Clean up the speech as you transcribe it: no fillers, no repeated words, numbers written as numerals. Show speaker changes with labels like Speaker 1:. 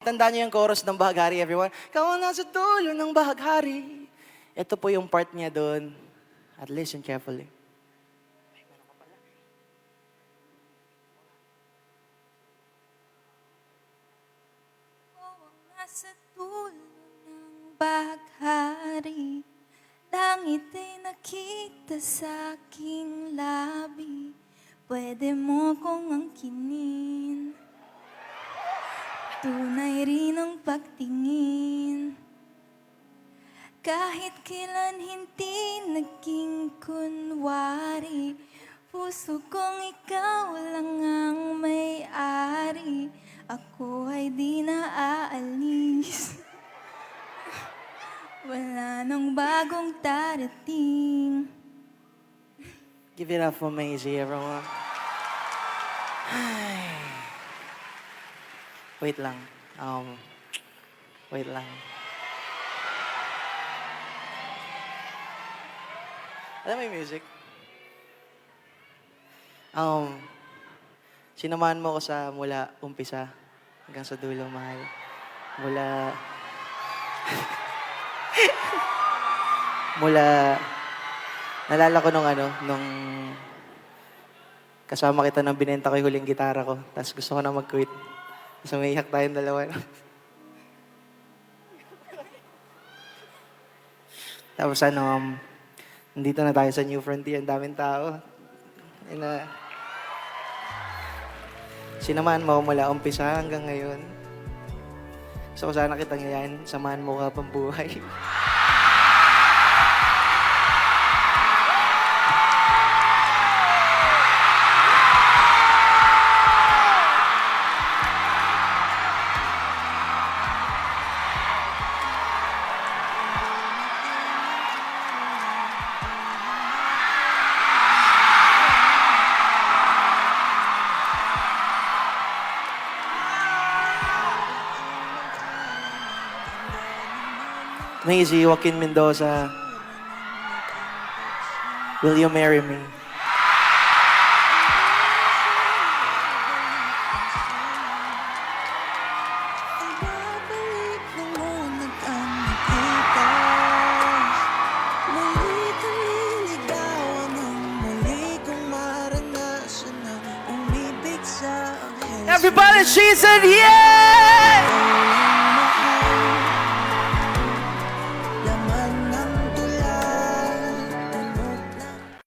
Speaker 1: Tandaan niyo yung chorus ng Bahaghari, everyone. Ikaw ang nasa dulo ng Bahaghari. Ito po yung part niya doon. At listen carefully.
Speaker 2: Ikaw ang nasa dulo ng Bahaghari. Langit ay nakita sa aking labi. Pwede mo kong angkinin. Tunay rin ang pagtingin. Kahit kailan hindi naging kunwari, puso kong ikaw lang ang may-ari. Ako ay di na aalis. Wala nang bagong darating.
Speaker 1: Give it up for Maisie, everyone. Wait lang. Wait lang. Alam mo yung music? Sinamahan mo ko sa mula umpisa hanggang sa dulo, mahal. Mula... Nalala ko nung kasama kita nang binenta ko yung huling gitara ko. Tapos gusto ko na mag-quit. Tapos umiiyak tayong dalawa. Tapos nandito na tayo sa New Frontier. Ang daming tao. Sinamahan mo ako mula umpisa hanggang ngayon. Gusto ko sana kitang yan. Samahan mo ka pang buhay. Maisie, Joaquin Mendoza, will you marry me?
Speaker 3: Ibabalik mo ngunit ang nakita. Muli kang liligawan ng muli kong maranasan ang umibig sa anghel.
Speaker 1: Everybody, she said yeah!